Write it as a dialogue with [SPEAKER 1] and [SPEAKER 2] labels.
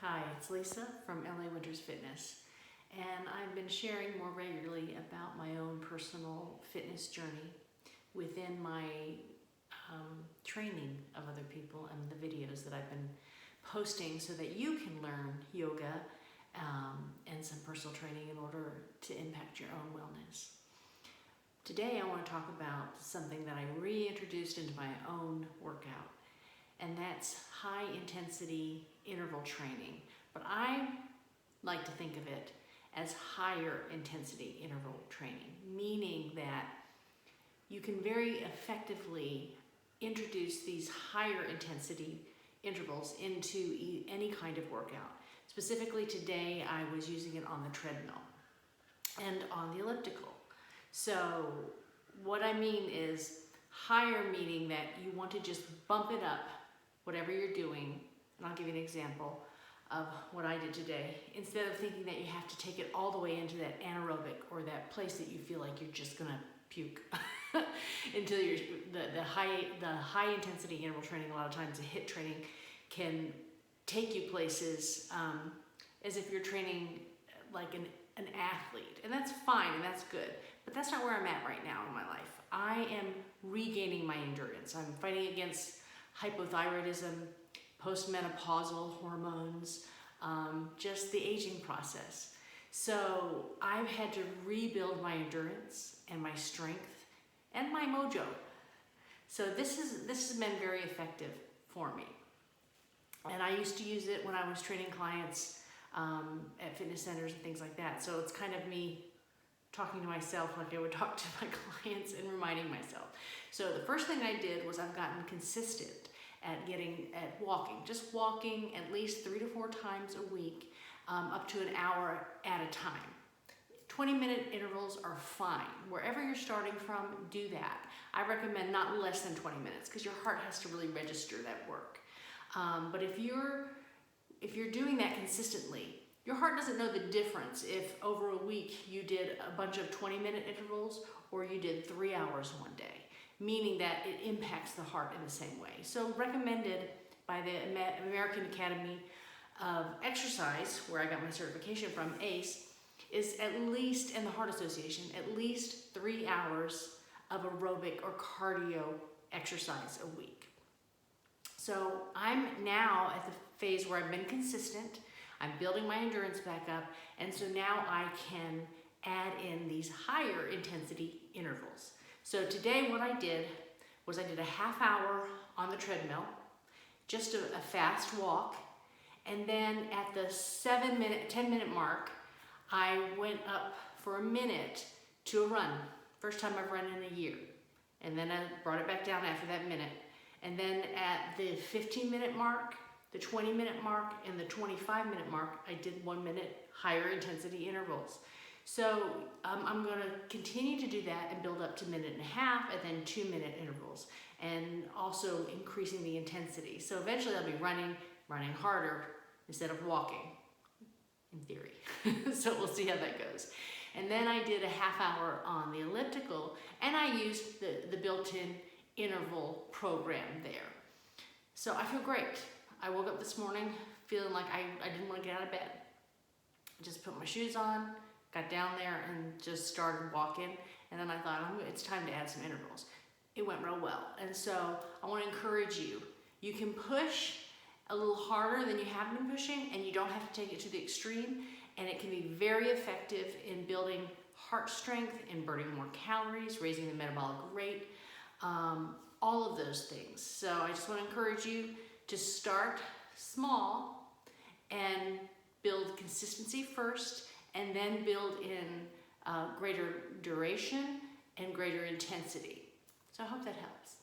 [SPEAKER 1] Hi, it's Lisa from L.A.Winters Fitness, and I've been sharing more regularly about my own personal fitness journey within my training of other people and the videos that I've been posting so that you can learn yoga and some personal training in order to impact your own wellness. Today I want to talk about something that I reintroduced into my own workout, and that's high intensity interval training. But I like to think of it as higher intensity interval training, meaning that you can very effectively introduce these higher intensity intervals into any kind of workout. Specifically today, I was using it on the treadmill and on the elliptical. So what I mean is higher, meaning that you want to just bump it up, whatever you're doing. And I'll give you an example of what I did today. Instead of thinking that you have to take it all the way into that anaerobic or that place that you feel like you're just gonna puke until you're the high intensity interval training. A lot of times the HIIT training can take you places as if you're training like an athlete, and that's fine and that's good, but that's not where I'm at right now in my life. I am regaining my endurance. I'm fighting against hypothyroidism, postmenopausal hormones, just the aging process. So I've had to rebuild my endurance and my strength and my mojo. So this has been very effective for me. And I used to use it when I was training clients at fitness centers and things like that. So it's kind of me talking to myself like I would talk to my clients and reminding myself. So the first thing I did was I've gotten consistent at walking, just walking at least 3 to 4 times a week, up to an hour at a time. 20-minute intervals are fine. Wherever you're starting from, do that. I recommend not less than 20 minutes because your heart has to really register that work. But if you're doing that consistently, your heart doesn't know the difference if over a week you did a bunch of 20-minute intervals or you did 3 hours one day, meaning that it impacts the heart in the same way. So recommended by the American Academy of Exercise, where I got my certification from, ACE, is at least, and the Heart Association, at least 3 hours of aerobic or cardio exercise a week. So I'm now at the phase where I've been consistent. I'm building my endurance back up, and so now I can add in these higher intensity intervals. So today what I did was I did a half hour on the treadmill, just a fast walk, and then at the 10-minute mark, I went up for a minute to a run. First time I've run in a year. And then I brought it back down after that minute. And then at the 15-minute mark, the 20-minute mark, and the 25-minute mark, I did 1 minute higher intensity intervals. So I'm going to continue to do that and build up to 1.5 minutes and then 2-minute intervals, and also increasing the intensity. So eventually I'll be running harder instead of walking, in theory. So we'll see how that goes. And then I did a half hour on the elliptical, and I used the built-in interval program there. So I feel great. I woke up this morning feeling like I didn't want to get out of bed. I just put my shoes on, got down there and just started walking, and then I thought, it's time to add some intervals. It went real well, and so I want to encourage you. You can push a little harder than you have been pushing, and you don't have to take it to the extreme, and it can be very effective in building heart strength, in burning more calories, raising the metabolic rate, all of those things. So I just want to encourage you to start small and build consistency first, and then build in greater duration and greater intensity. So I hope that helps.